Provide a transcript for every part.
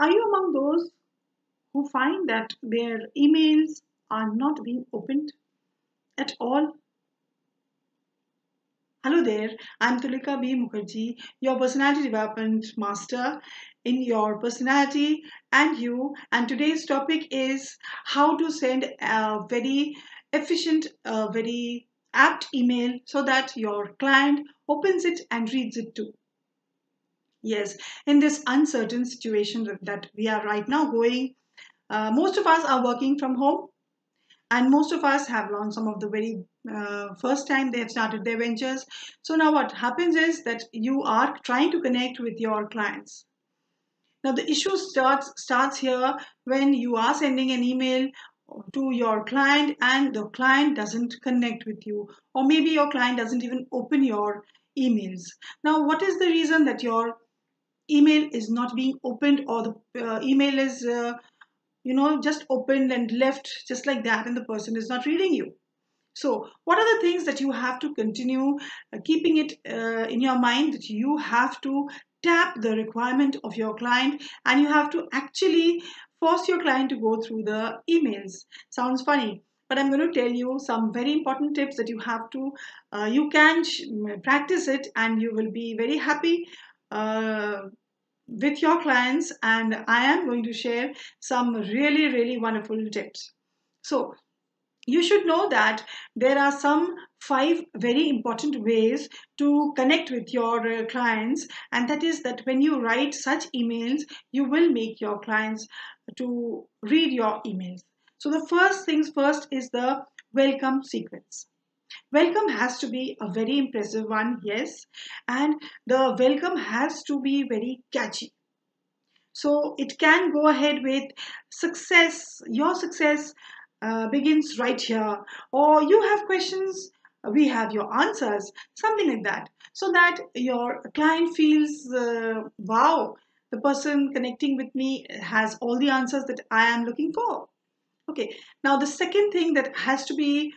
Are you among those who find that their emails are not being opened at all? Hello there, I'm Tulika B. Mukherjee, your personality development master in your personality and you. And today's topic is how to send a very efficient, very apt email so that your client opens it and reads it too. Yes, in this uncertain situation that we are right now going, most of us are working from home and most of us have launched some of the very first time they have started their ventures. So now what happens is that you are trying to connect with your clients. Now the issue starts here when you are sending an email to your client and the client doesn't connect with you, or maybe your client doesn't even open your emails. Now what is the reason that your email is not being opened, or the email is just opened and left just like that, and the person is not reading you? So what are the things that you have to continue keeping it in your mind, that you have to tap the requirement of your client and you have to actually force your client to go through the emails? Sounds funny, but I'm going to tell you some very important tips that you have to you can practice it and you will be very happy uh, with your clients. And I am going to share some really wonderful tips. So you should know that there are some five very important ways to connect with your clients, and that is that when you write such emails you will make your clients to read your emails. So the first things first is the welcome sequence. Welcome has to be a very impressive one, yes, and the welcome has to be very catchy. So it can go ahead with success, your success begins right here, or you have questions, we have your answers, something like that, so that your client feels, wow, the person connecting with me has all the answers that I am looking for. Okay, now the second thing that has to be,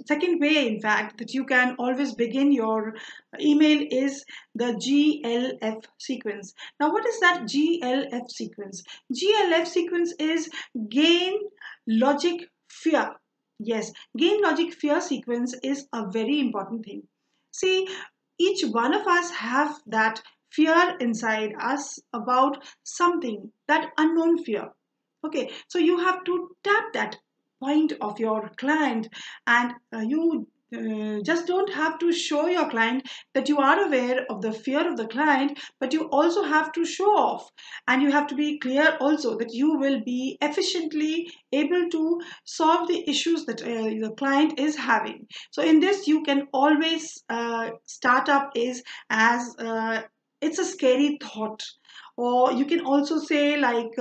second way, in fact, that you can always begin your email is the GLF sequence. Now, what is that GLF sequence? GLF sequence is gain, logic, fear. Yes, gain, logic, fear sequence is a very important thing. See, each one of us have that fear inside us about something, that unknown fear. Okay, so you have to tap that point of your client, and you just don't have to show your client that you are aware of the fear of the client, but you also have to show off, and you have to be clear also that you will be efficiently able to solve the issues that the client is having. So in this you can always start up is as it's a scary thought, or you can also say like,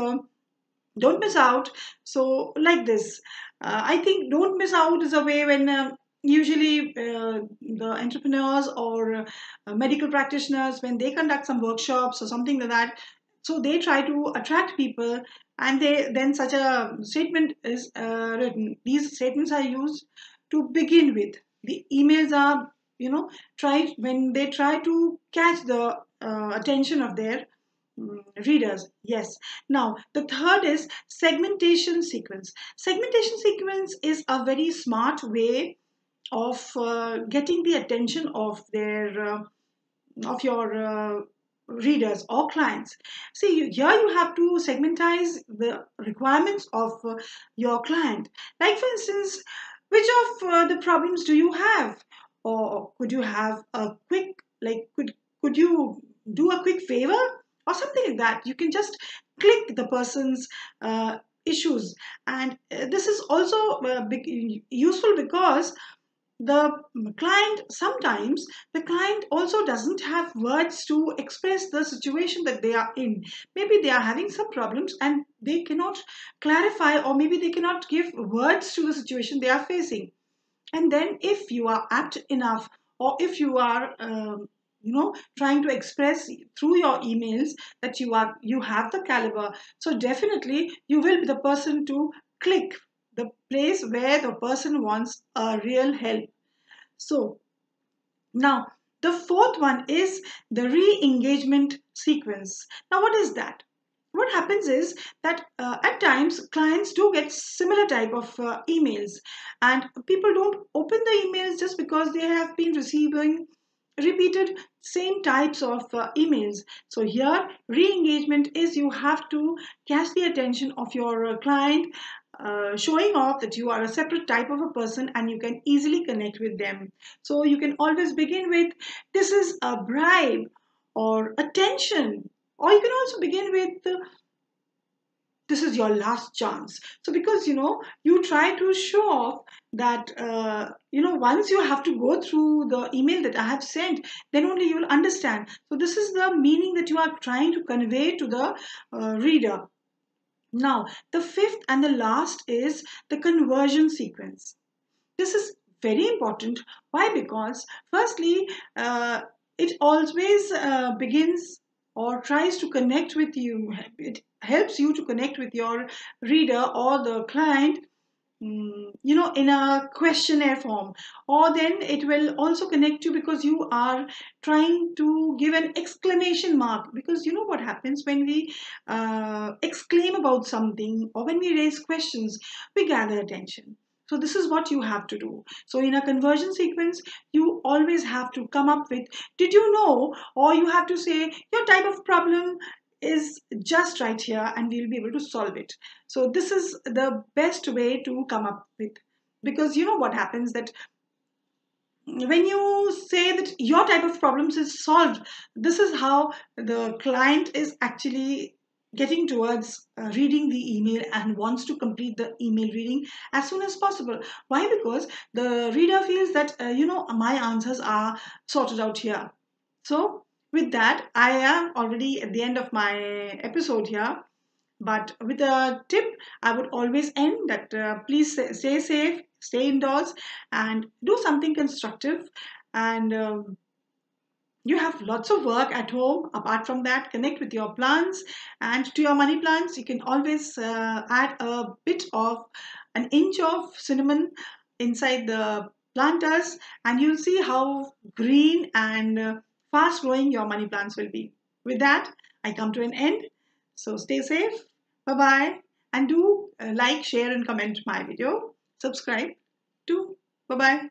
don't miss out. So like this, I think don't miss out is a way when usually the entrepreneurs or medical practitioners, when they conduct some workshops or something like that, so they try to attract people, and they then such a statement is written. These statements are used to begin with. The emails are, try when they try to catch the attention of their readers. Yes. Now the third is segmentation sequence. Segmentation sequence is a very smart way of getting the attention of your readers or clients. See, here you have to segmentize the requirements of your client. Like for instance, which of the problems do you have, or could you have a quick, like, could you do a quick favor or something like that? You can just click the person's issues, and this is also useful because the client, sometimes the client also doesn't have words to express the situation that they are in. Maybe they are having some problems and they cannot clarify, or maybe they cannot give words to the situation they are facing. And then if you are apt enough, or if you are trying to express through your emails that you have the caliber, so definitely you will be the person to click the place where the person wants a real help. So now the fourth one is the re-engagement sequence. Now what is that? what happens is that at times clients do get similar type of emails, and people don't open the emails just because they have been receiving repeated same types of emails. So here re-engagement is you have to catch the attention of your client, showing off that you are a separate type of a person and you can easily connect with them. So you can always begin with, this is a bribe or attention, or you can also begin with, this is your last chance. So because you try to show off that once you have to go through the email that I have sent, then only you will understand. So this is the meaning that you are trying to convey to the reader. Now the fifth and the last is the conversion sequence. This is very important. Why? Because firstly, it always begins or tries to connect with you. It helps you to connect with your reader or the client, in a questionnaire form. Or then it will also connect you because you are trying to give an exclamation mark, because you know what happens when we exclaim about something or when we raise questions, we gather attention. So this is what you have to do. So in a conversion sequence, you always have to come up with, did you know? Or you have to say, your type of problem is just right here and we'll be able to solve it. So this is the best way to come up with, because you know what happens that when you say that your type of problems is solved, this is how the client is actually getting towards reading the email and wants to complete the email reading as soon as possible. Why? Because the reader feels that my answers are sorted out here. So with that, I am already at the end of my episode here. But with a tip, I would always end that, please stay safe, stay indoors, and do something constructive. And you have lots of work at home. Apart from that, connect with your plants, and to your money plants, you can always add a bit of an inch of cinnamon inside the planters, and you'll see how green and fast growing your money plants will be. With that, I come to an end. So stay safe. Bye bye. And do like, share, and comment my video. Subscribe too. Bye bye.